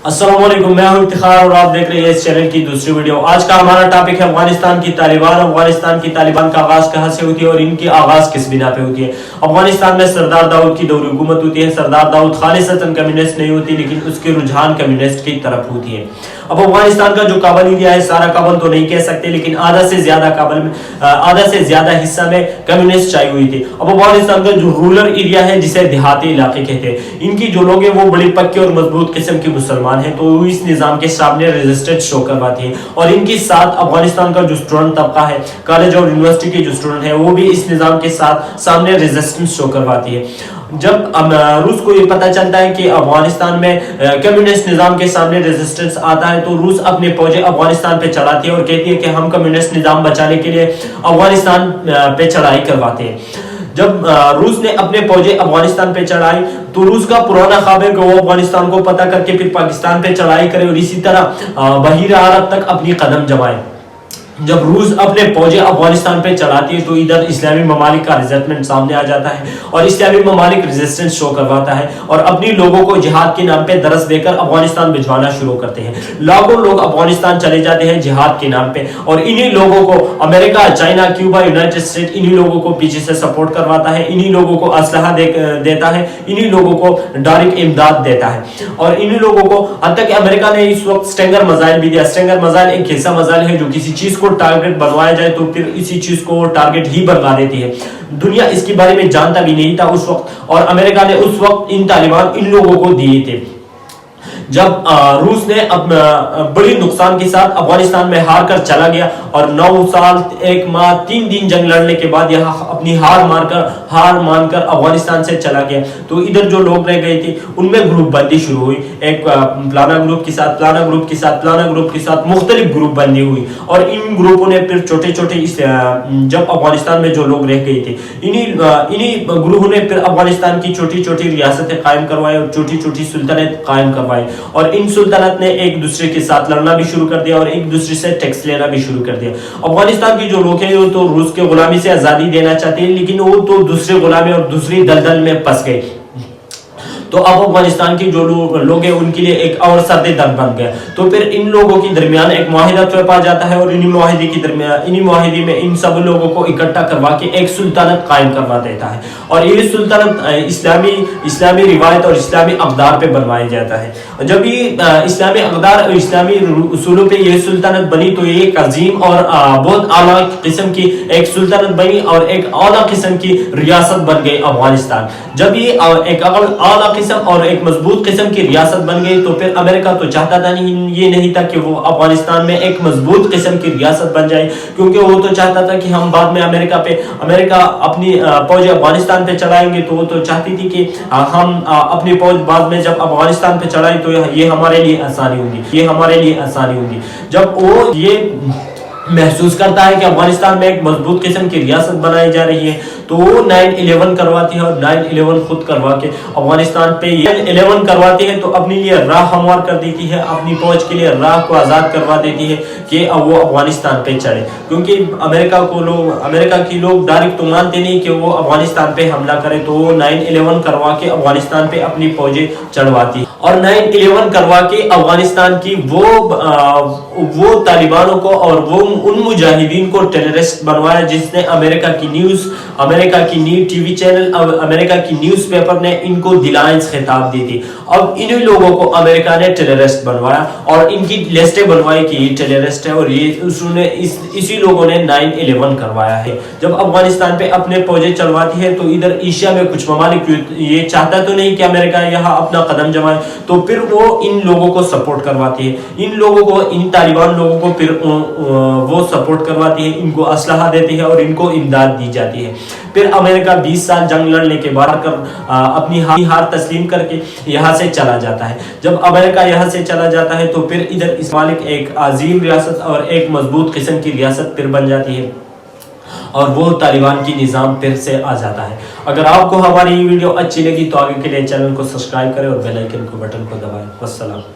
अस्सलाम वालेकुम, मैं हूं इफ्तिखार और आप देख रहे हैं इस चैनल की दूसरी वीडियो। आज का हमारा टॉपिक है अफगानिस्तान की तालिबान। अफगानिस्तान की तालिबान का आगाज कहां से होती है और इनकी आगाज किस बिना पे होती है। अफगानिस्तान में सरदार दाऊद की दौरी हुकूमत होती है। सरदार दाऊद खालिसतन कम्युनिस्ट नहीं होती, लेकिन उसके रुझान कम्युनिस्ट की तरफ होती है। अब अफगानिस्तान का जो काबल एरिया है, सारा काबल तो नहीं कह सकते, लेकिन आधा से ज्यादा हिस्सा में कम्युनिस्ट छाई हुई थी। अब अफगानिस्तान का जो रूरल एरिया है, जिसे देहाती इलाके कहते हैं, इनकी जो लोग हैं वो बड़ी पक्के और मजबूत किस्म की मुसलमान है, तो इस निजाम के सामने रेजिस्टेंस शो करवाती है। और इनके साथ अफगानिस्तान का जो स्टूडेंट तबका है, कॉलेज और यूनिवर्सिटी के जो स्टूडेंट है, वो भी इस निजाम के साथ सामने रेजिस्टेंस शो करवाती है। जब रूस को ये पता चलता है कि अफगानिस्तान में कम्युनिस्ट निजाम के सामने रेजिस्टेंस आता है, तो रूस अपने फौजें अफगानिस्तान पे चढ़ाती है और कहती है कि हम कम्युनिस्ट निजाम बचाने के लिए अफगानिस्तान पे चढ़ाई करवाते हैं। जब रूस ने अपने फौजें अफगानिस्तान पे चढ़ाई, तो रूस का पुराना ख्वाब है कि वो अफगानिस्तान को पता करके फिर पाकिस्तान पे चढ़ाई करे और इसी तरह बहीरा अरब तक अपनी कदम जमाए। जब रूस अपने फौजें अफगानिस्तान पे चलाती है, तो इधर इस्लामी ममालिक का रिजल्टमेंट सामने आ जाता है और इस्लामी ममालिक रेजिस्टेंस शो करवाता है और अपनी लोगों को जिहाद के नाम पे दरस देकर अफगानिस्तान भिजवाना शुरू करते हैं। लाखों लोग अफगानिस्तान चले जाते हैं जिहाद के नाम पे, और इन्हीं लोगों को America, China, Cuba, United state इन्हीं लोगों को पीछे से सपोर्ट करवाता है, इन्हीं लोगों को असलहा देता है, इन्हीं लोगों को डायरेक्ट इमदाद देता है। और इन्हीं लोगों को अब तक अमेरिका ने इस वक्त स्टिंगर मिसाइल भी दिया। स्टिंगर मिसाइल एक ऐसा मिसाइल है जो किसी चीज को टारगेट बनवाया जाए तो फिर इसी चीज को टारगेट ही बनवा देती है। दुनिया इसके बारे में जानता भी नहीं था उस वक्त, और अमेरिका ने उस वक्त इन तालिबान इन लोगों को दिए थे। जब रूस ने बड़ी नुकसान के साथ अफगानिस्तान में हार कर चला गया और 9 साल 1 माह 3 दिन जंग लड़ने के बाद यहाँ अपनी हार मानकर अफगानिस्तान से चला गया, तो इधर जो लोग रह गए थे उनमें ग्रुप बंदी शुरू हुई। एक फलाना ग्रुप के साथ, फलाना ग्रुप के साथ, फलाना ग्रुप के साथ मुख्तलिफ ग्रुप बंदी हुई, और इन ग्रुपों ने फिर छोटे छोटे जब अफगानिस्तान में जो लोग रह गए थे, इन्हीं ग्रुपों ने फिर अफगानिस्तान की छोटी छोटी रियासतें कायम करवाई और छोटी छोटी सुल्तानत कायम करवाई, और इन सुल्तानत ने एक दूसरे के साथ लड़ना भी शुरू कर दिया और एक दूसरे से टैक्स लेना भी शुरू कर दिया। अफगानिस्तान की जो लोग हैं वो तो रूस के गुलामी से आजादी देना चाहते हैं, लेकिन वो तो दूसरे गुलामी और दूसरी दलदल में फंस गए। तो अब अफगानिस्तान के जो लोग हैं उनके लिए एक और सर्दी दर्द बन गया। तो फिर इन लोगों के दरमियान एक मुआहिदा तय पा जाता है, और इन्हीं मुआहिदे में इन सब लोगों को इकट्ठा करवा के एक सुल्तानत कायम करवा देता है, और ये सुल्तानत इस्लामी रिवायत और इस्लामी अक़दार पे बनवाया जाता है। जब ये इस्लामी अक़दार और इस्लामी उसूलों पे ये सुल्तानत बनी, तो ये एक अजीम और बहुत आला किस्म की एक सुल्तानत बनी और एक आला किस्म की रियासत बन गई अफगानिस्तान। जब ये एक आला किस्म और एक मजबूत किस्म की रियासत बन गई, तो फिर अमेरिका तो चाहता था नहीं था कि वो अफगानिस्तान में एक मजबूत किस्म की रियासत बन जाए, क्योंकि वो तो चाहता था कि हम बाद में अमेरिका अपनी फौज अफगानिस्तान पे चलाएंगे, तो वो तो चाहती थी कि हम अपनी फौज बाद में जब अफगानिस्तान पे चलाएं तो ये हमारे लिए आसानी होगी। जब वो ये महसूस करता है कि अफगानिस्तान में एक मजबूत किस्म की रियासत बनाई जा रही है, तो वो 9/11 करवाती है, और 9/11 खुद करवा के अफगानिस्तान पे 9/11 करवाती है, तो अपने लिए राह हमवार कर देती है, अपनी फौज के लिए राह को आज़ाद करवा देती है कि अब वो अफगानिस्तान पे चढ़े, क्योंकि अमेरिका के लोग डायरेक्ट तो मानते नहीं कि वो अफगानिस्तान पे हमला करे, तो वो 9/11 करवा के अफगानिस्तान पे अपनी फौजें चढ़वाती है। और 9/11 करवा के अफगानिस्तान की वो तालिबानों को और वो उन मुजाहिदीन को टेररिस्ट बनवाया, जिसने अमेरिका की न्यूज़ टीवी चैनल, अमेरिका की न्यूज़पेपर ने इनको दिलायंस खिताब दी थी। अब इन्हीं लोगों को अमेरिका ने टेररिस्ट बनवाया और इनकी लिस्टें बनवाई कि ये टेररिस्ट है, और इसी लोगों ने 9/11 करवाया है। जब अफगानिस्तान पे अपने फौजें चलवाती है, तो इधर एशिया में कुछ ममालिक ये चाहता तो नहीं कि अमेरिका यहाँ अपना कदम जमाए, तो फिर वो इन लोगों को सपोर्ट करवाती है, इन तालिबान लोगों को फिर वो सपोर्ट करवाती है, इनको असलहा देती है और इनको इमदाद दी जाती है। फिर अमेरिका 20 साल जंग लड़ने के बाद अपनी हार तस्लीम करके यहाँ से चला जाता है। जब अमेरिका यहाँ से चला जाता है, तो फिर इधर इस मालिक एक अजीम रियासत और एक मजबूत किस्म की रियासत फिर बन जाती है, और वो तालिबान की निज़ाम फिर से आ जाता है। अगर आपको हमारी वीडियो अच्छी लगी तो आगे के लिए चैनल को सब्सक्राइब करें और बेल आइकन को बटन को दबाएं। वस्सलाम।